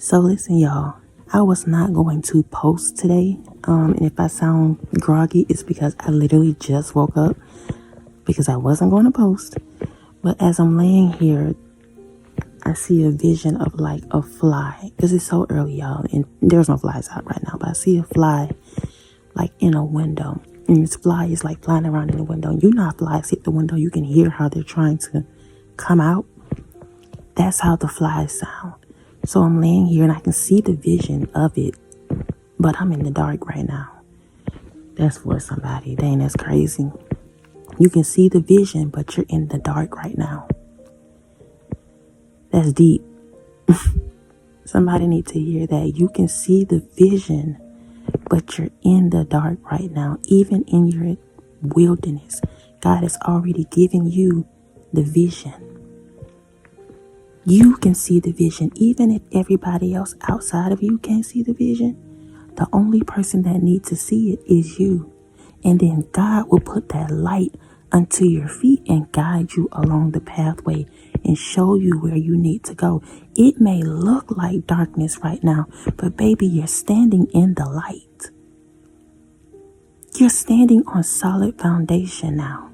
So listen, y'all, I was not going to post today. And if I sound groggy, it's because I literally just woke up because I wasn't going to post. But as I'm laying here, I see a vision of like a fly because it's so early, y'all, and there's no flies out right now, but I see a fly like in a window, and this fly is like flying around in the window. You know how flies hit the window, you can hear how they're trying to come out. That's how the flies sound. So I'm laying here and I can see the vision of it, but I'm in the dark right now. That's for somebody. Dang, that's crazy. You can see the vision, but you're in the dark right now. That's deep. Somebody need to hear that. You can see the vision, but you're in the dark right now. Even in your wilderness, God has already given you the vision. You can see the vision. Even if everybody else outside of you can't see the vision, the only person that needs to see it is you. And then God will put that light unto your feet and guide you along the pathway and show you where you need to go. It may look like darkness right now, but baby, you're standing in the light. You're standing on solid foundation now.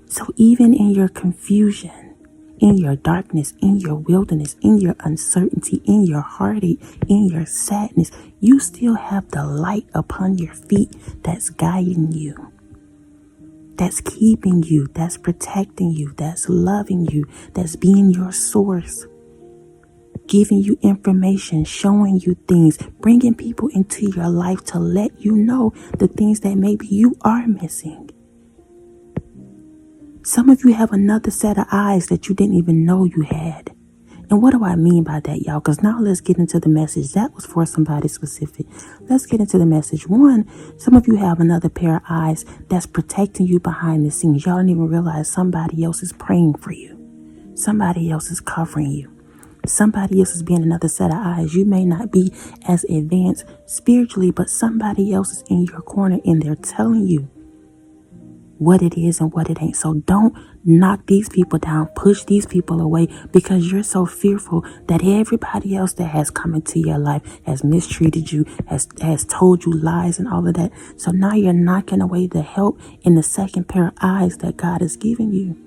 So even in your confusion, in your darkness, in your wilderness, in your uncertainty, in your heartache, in your sadness, you still have the light upon your feet that's guiding you, that's keeping you, that's protecting you, that's loving you, that's being your source, giving you information, showing you things, bringing people into your life to let you know the things that maybe you are missing. Some of you have another set of eyes that you didn't even know you had. And what do I mean by that, y'all? Because now let's get into the message. That was for somebody specific. Let's get into the message. One, some of you have another pair of eyes that's protecting you behind the scenes. Y'all don't even realize somebody else is praying for you. Somebody else is covering you. Somebody else is being another set of eyes. You may not be as advanced spiritually, but somebody else is in your corner and they're telling you what it is and what it ain't. So don't knock these people down, push these people away because you're so fearful that everybody else that has come into your life has mistreated you, has told you lies and all of that. So now you're knocking away the help in the second pair of eyes that God has given you.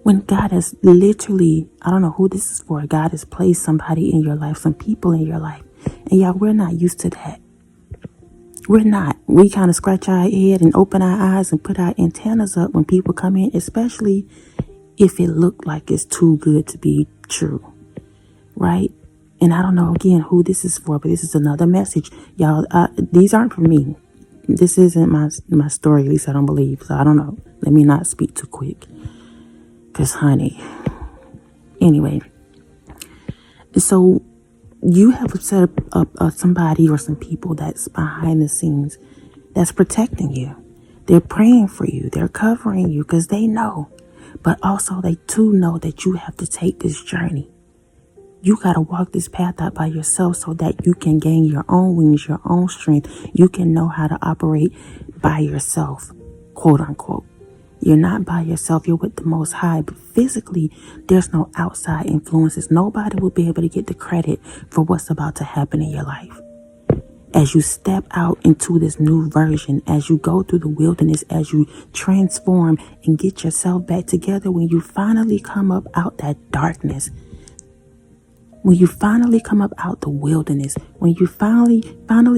When God has literally, I don't know who this is for, God has placed somebody in your life, some people in your life. And y'all, we're not used to that. We're not. We kind of scratch our head and open our eyes and put our antennas up when people come in, especially if it looked like it's too good to be true, right? And I don't know, again, who this is for, but this is another message. Y'all, these aren't for me. This isn't my story, at least I don't believe. So I don't know. Let me not speak too quick. Because, honey, anyway. So you have set up somebody or some people that's behind the scenes that's protecting you. They're praying for you. They're covering you because they know. But also they too know that you have to take this journey. You got to walk this path out by yourself so that you can gain your own wings, your own strength. You can know how to operate by yourself, quote unquote. You're not by yourself. You're with the Most High. But physically, there's no outside influences. Nobody will be able to get the credit for what's about to happen in your life. As you step out into this new version, as you go through the wilderness, as you transform and get yourself back together, when you finally come up out that darkness, when you finally come up out the wilderness, when you finally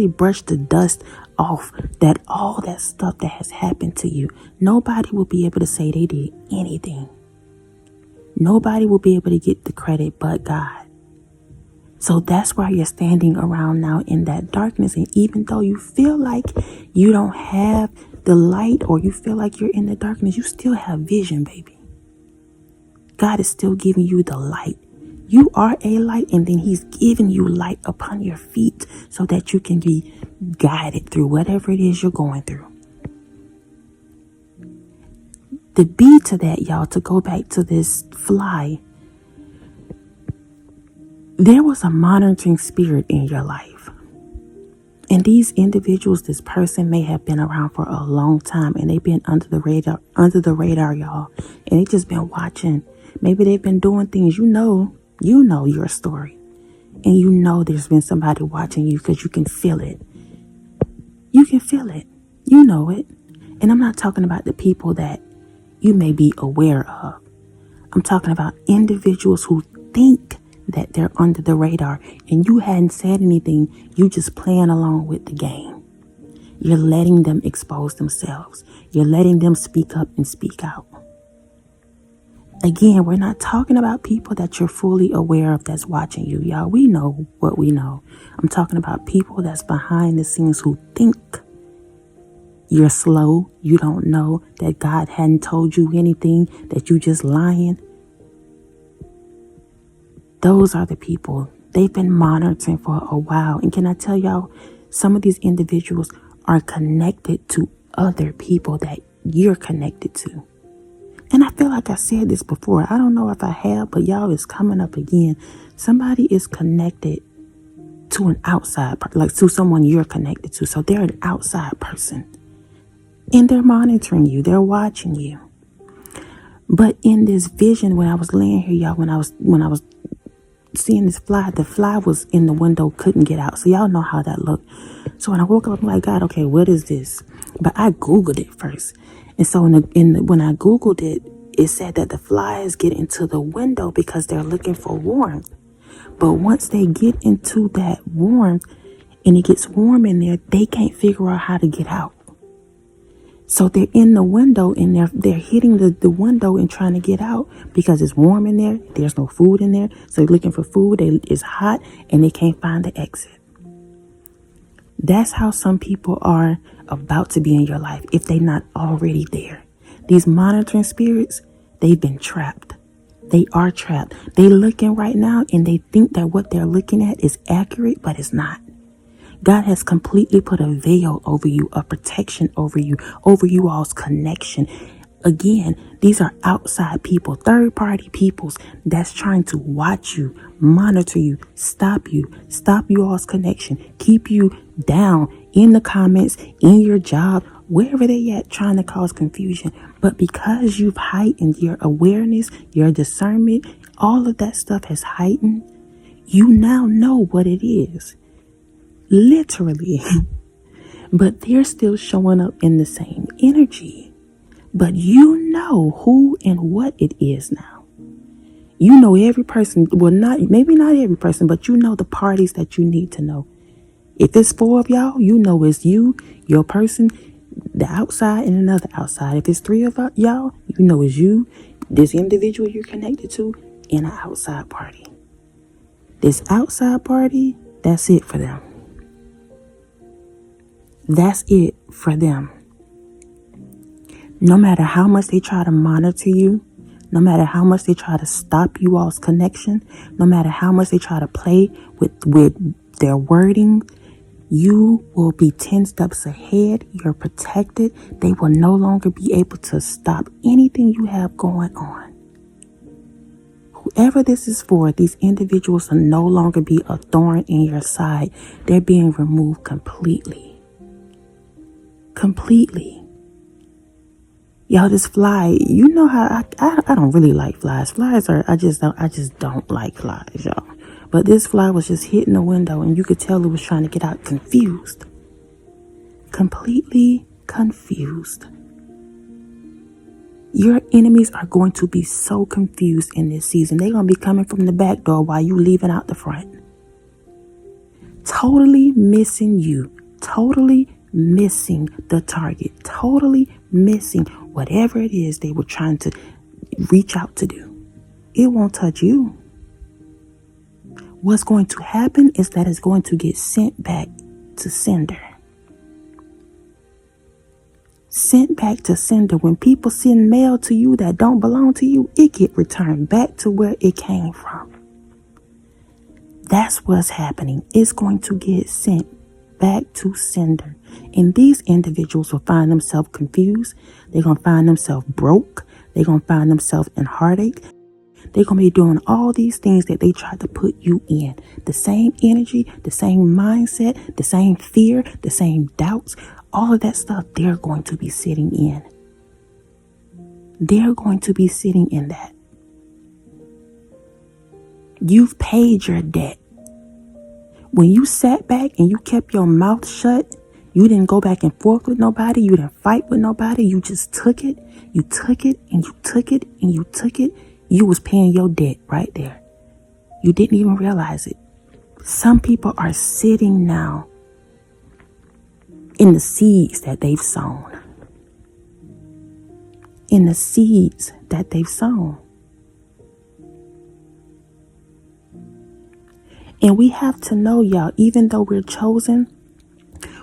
brush the dust off that all that stuff that has happened to you, nobody will be able to say they did anything. Nobody will be able to get the credit but God. So that's why you're standing around now in that darkness. And even though you feel like you don't have the light or you feel like you're in the darkness, you still have vision, baby. God is still giving you the light. You are a light, and then he's giving you light upon your feet so that you can be guided through whatever it is you're going through. The B to that, y'all, to go back to this fly, there was a monitoring spirit in your life. And these individuals, this person may have been around for a long time and they've been under the radar, y'all. And they just been watching. Maybe they've been doing things, you know your story. And you know there's been somebody watching you because you can feel it. You can feel it. You know it. And I'm not talking about the people that you may be aware of. I'm talking about individuals who think that they're under the radar and you hadn't said anything. You just playing along with the game. You're letting them expose themselves. You're letting them speak up and speak out. Again, we're not talking about people that you're fully aware of that's watching you, y'all. We know what we know. I'm talking about people that's behind the scenes who think you're slow. You don't know that God hadn't told you anything, that you just lying. Those are the people. They've been monitoring for a while. And can I tell y'all, some of these individuals are connected to other people that you're connected to. And I feel like I said this before. I don't know if I have, but y'all, it's coming up again. Somebody is connected to an outside, like to someone you're connected to. So they're an outside person. And they're monitoring you. They're watching you. But in this vision, when I was laying here, y'all, when I was seeing this fly, the fly was in the window, couldn't get out. So y'all know how that looked. So when I woke up, I'm like, God, okay, what is this? But I Googled it first. And so when I Googled it, it said that the flies get into the window because they're looking for warmth. But once they get into that warmth and it gets warm in there, they can't figure out how to get out. So they're in the window and they're hitting the window and trying to get out because it's warm in there. There's no food in there. So they're looking for food. It's hot and they can't find the exit. That's how some people are about to be in your life if they're not already there. These monitoring spirits, they've been trapped. They are trapped. They're looking right now and they think that what they're looking at is accurate, but it's not. God has completely put a veil over you, a protection over you all's connection. Again, these are outside people, third-party peoples that's trying to watch you, monitor you, stop you all's connection, keep you down in the comments, in your job, wherever they at, trying to cause confusion. But because you've heightened your awareness, your discernment, all of that stuff has heightened, you now know what it is. Literally. But they're still showing up in the same energy. But you know who and what it is now. You know every person, well, maybe not every person, but you know the parties that you need to know. If it's 4 of y'all, you know it's you, your person, the outside, and another outside. If it's 3 of y'all, you know it's you, this individual you're connected to, and an outside party. This outside party, that's it for them. That's it for them. No matter how much they try to monitor you, no matter how much they try to stop you all's connection, no matter how much they try to play with their wording, you will be 10 steps ahead. You're protected. They will no longer be able to stop anything you have going on. Whoever this is for, these individuals will no longer be a thorn in your side. They're being removed completely. Completely. Y'all, this fly, you know how I don't really like flies. Flies are, I just don't like flies, y'all. But this fly was just hitting the window and you could tell it was trying to get out, confused. Completely confused. Your enemies are going to be so confused in this season. They're going to be coming from the back door while you leaving out the front. Totally missing you. Totally missing the target. Totally missing whatever it is they were trying to reach out to do. It won't touch you. What's going to happen is that it's going to get sent back to sender. Sent back to sender. When people send mail to you that don't belong to you, it get returned back to where it came from. That's what's happening. It's going to get sent back to sender. And these individuals will find themselves confused. They're going to find themselves broke. They're going to find themselves in heartache. They're going to be doing all these things that they tried to put you in. The same energy, the same mindset, the same fear, the same doubts, all of that stuff they're going to be sitting in. They're going to be sitting in that. You've paid your debt. When you sat back and you kept your mouth shut, you didn't go back and forth with nobody. You didn't fight with nobody. You just took it. You took it and you took it and you took it. You was paying your debt right there. You didn't even realize it. Some people are sitting now in the seeds that they've sown. In the seeds that they've sown. And we have to know, y'all, even though we're chosen,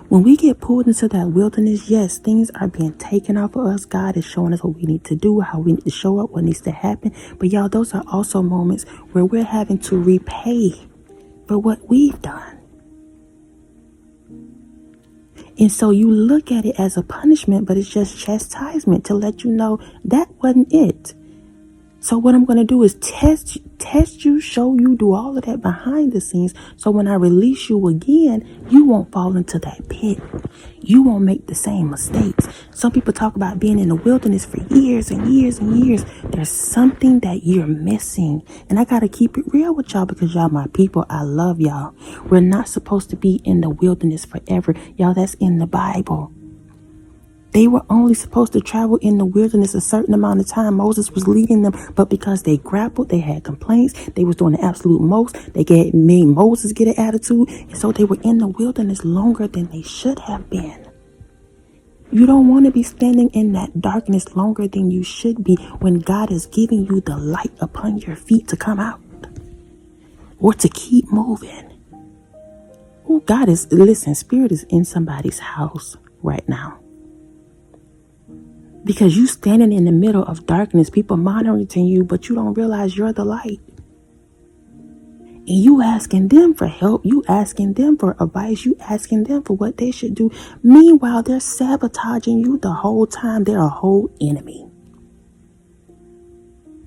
when we get pulled into that wilderness, yes, things are being taken off of us. God is showing us what we need to do, how we need to show up, what needs to happen. But y'all, those are also moments where we're having to repay for what we've done. And so you look at it as a punishment, but it's just chastisement to let you know that wasn't it. So what I'm going to do is test you, show you, do all of that behind the scenes. So when I release you again, you won't fall into that pit. You won't make the same mistakes. Some people talk about being in the wilderness for years and years and years. There's something that you're missing. And I got to keep it real with y'all because y'all my people. I love y'all. We're not supposed to be in the wilderness forever. Y'all, that's in the Bible. They were only supposed to travel in the wilderness a certain amount of time. Moses was leading them, but because they grappled, they had complaints. They was doing the absolute most. They made Moses get an attitude. And so they were in the wilderness longer than they should have been. You don't want to be standing in that darkness longer than you should be when God is giving you the light upon your feet to come out or to keep moving. Oh, God is, listen, Spirit is in somebody's house right now. Because you standing in the middle of darkness, people monitoring you, but you don't realize you're the light. And you asking them for help. You asking them for advice. You asking them for what they should do. Meanwhile, they're sabotaging you the whole time. They're a whole enemy.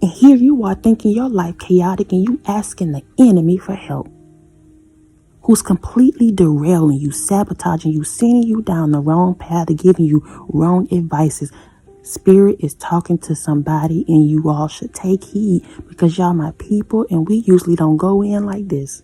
And here you are thinking your life chaotic and you asking the enemy for help. Who's completely derailing you, sabotaging you, sending you down the wrong path, and giving you wrong advices. Spirit is talking to somebody and you all should take heed because y'all my people and we usually don't go in like this.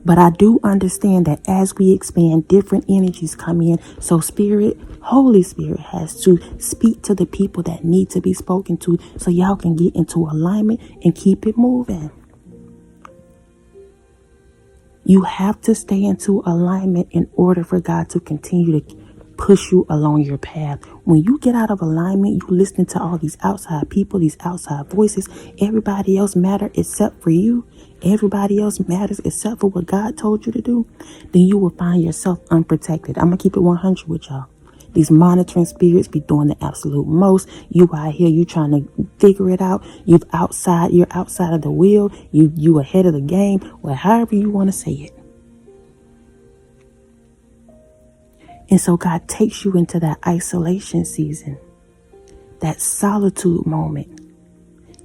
But I do understand that as we expand, different energies come in. So Spirit, Holy Spirit has to speak to the people that need to be spoken to so y'all can get into alignment and keep it moving. You have to stay into alignment in order for God to continue to push you along your path. When you get out of alignment, you listen to all these outside people, these outside voices. Everybody else matters except for you. Everybody else matters except for what God told you to do. Then you will find yourself unprotected. I'm going to keep it 100 with y'all. These monitoring spirits be doing the absolute most. You out here, you trying to figure it out. You're outside of the wheel. You ahead of the game. Well, however you want to say it. And so God takes you into that isolation season, that solitude moment.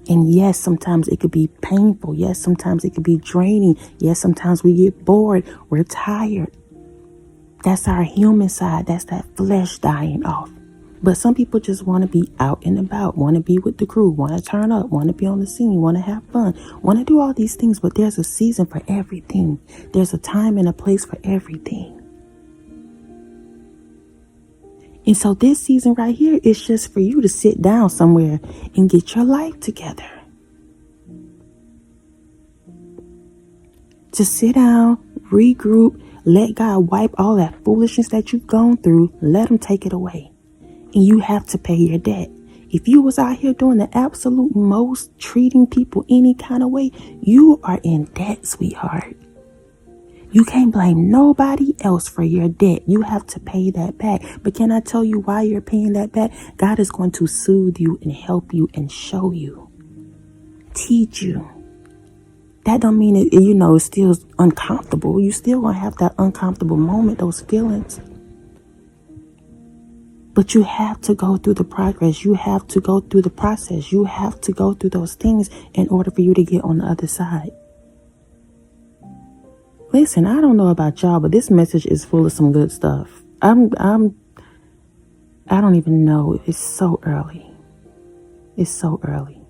And yes, sometimes it could be painful. Yes, sometimes it could be draining. Yes, sometimes we get bored. We're tired. That's our human side. That's that flesh dying off. But some people just want to be out and about, want to be with the crew, want to turn up, want to be on the scene, want to have fun, want to do all these things. But there's a season for everything. There's a time and a place for everything. And so this season right here is just for you to sit down somewhere and get your life together. To sit down, regroup, let God wipe all that foolishness that you've gone through. Let him take it away. And you have to pay your debt. If you was out here doing the absolute most, treating people any kind of way, you are in debt, sweetheart. You can't blame nobody else for your debt. You have to pay that back. But can I tell you why you're paying that back? God is going to soothe you and help you and show you, teach you. That don't mean it, it's still uncomfortable. You still gonna have that uncomfortable moment, those feelings. But you have to go through the progress. You have to go through the process. You have to go through those things in order for you to get on the other side. Listen, I don't know about y'all, but this message is full of some good stuff. I don't even know. It's so early. It's so early.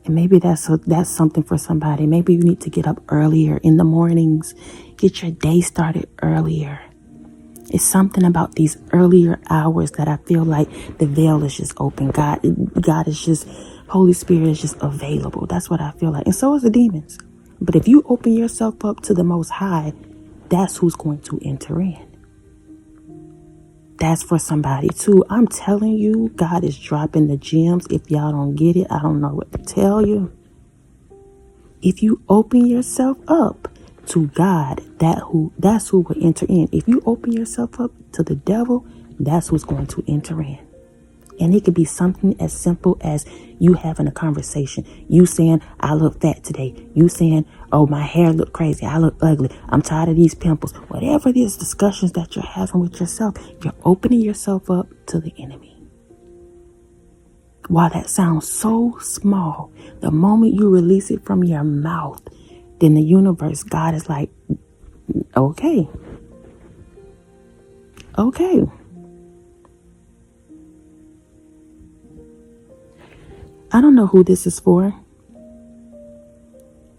And maybe that's something for somebody. Maybe you need to get up earlier in the mornings. Get your day started earlier. It's something about these earlier hours that I feel like the veil is just open. God is just, Holy Spirit is just available. That's what I feel like. And so is the demons. But if you open yourself up to the Most High, that's who's going to enter in. That's for somebody too. I'm telling you, God is dropping the gems. If y'all don't get it, I don't know what to tell you. If you open yourself up to God, that's who will enter in. If you open yourself up to the devil, that's who's going to enter in. And it could be something as simple as you having a conversation. You saying, I look fat today. You saying, oh, my hair look crazy. I look ugly. I'm tired of these pimples. Whatever it is, discussions that you're having with yourself, you're opening yourself up to the enemy. While that sounds so small, the moment you release it from your mouth, then the universe, God is like, okay. I don't know who this is for,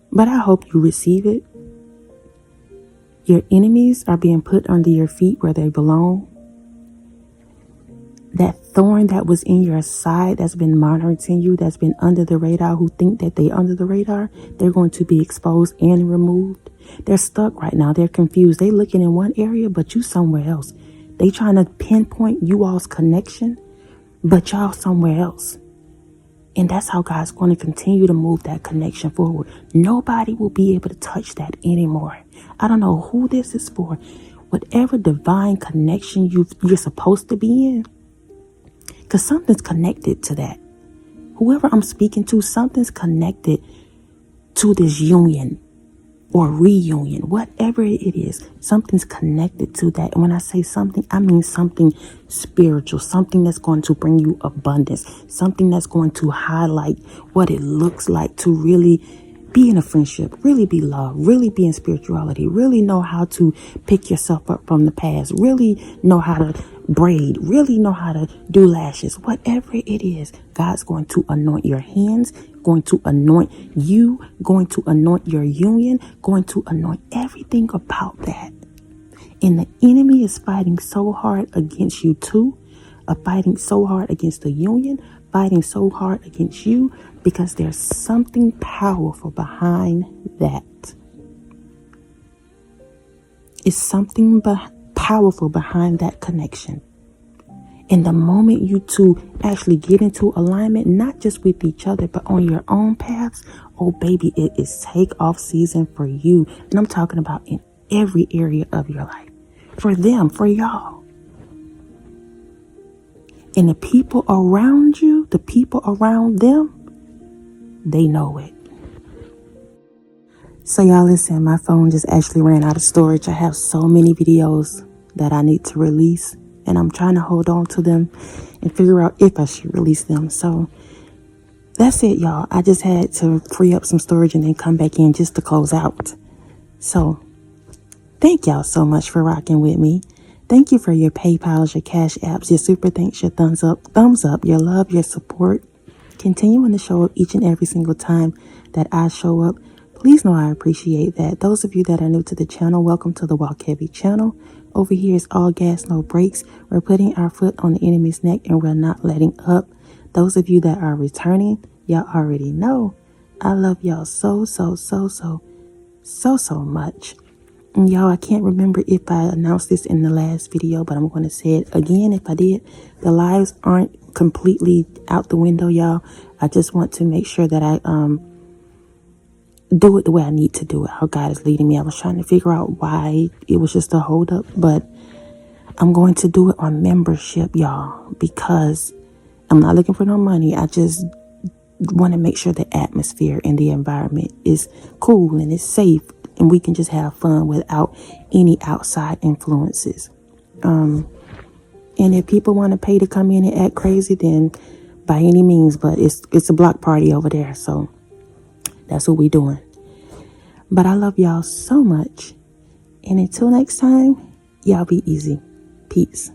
but I hope you receive it. Your enemies are being put under your feet where they belong. That thorn that was in your side that's been monitoring you, that's been under the radar, who think that they under the radar, they're going to be exposed and removed. They're stuck right now. They're confused. They looking in one area, but you somewhere else. They trying to pinpoint you all's connection, but y'all somewhere else. And that's how God's going to continue to move that connection forward. Nobody will be able to touch that anymore. I don't know who this is for. Whatever divine connection you're supposed to be in, because something's connected to that. Whoever I'm speaking to, something's connected to this union or reunion, whatever it is, something's connected to that. And when I say something, I mean something spiritual, something that's going to bring you abundance, something that's going to highlight what it looks like to really be in a friendship, really be loved, really be in spirituality, really know how to pick yourself up from the past, really know how to braid, really know how to do lashes, whatever it is. God's going to anoint your hands, going to anoint you, going to anoint your union, going to anoint everything about that. And the enemy is fighting so hard against you too, fighting so hard against the union, fighting so hard against you, because there's something powerful behind that. It's something powerful behind that connection. And the moment you two actually get into alignment, not just with each other, but on your own paths, oh baby, it is take off season for you. And I'm talking about in every area of your life. For them, for y'all. And the people around you, the people around them, they know it. So y'all listen, my phone just actually ran out of storage. I have so many videos that I need to release, and I'm trying to hold on to them and figure out if I should release them. So that's it, y'all. I just had to free up some storage and then come back in just to close out. So thank y'all so much for rocking with me. Thank you for your PayPals, your Cash Apps, your super thanks, your thumbs up, your love, your support. Continuing to show up each and every single time that I show up. Please know I appreciate that. Those of you that are new to the channel, welcome to the Walk Heavy channel. Over here is all gas, no brakes. We're putting our foot on the enemy's neck and we're not letting up. Those of you that are returning, y'all already know I love y'all so much. And y'all, I can't remember if I announced this in the last video, but I'm going to say it again if I did. The lives aren't completely out the window, y'all. I just want to make sure that I do it the way I need to do it, how God is leading me. I was trying to figure out why it was just a hold up, but I'm going to do it on membership, y'all, because I'm not looking for no money. I just want to make sure the atmosphere and the environment is cool and it's safe, and we can just have fun without any outside influences. And if people want to pay to come in and act crazy, then by any means, but it's a block party over there, so that's what we doing. But I love y'all so much, and until next time, y'all be easy. Peace.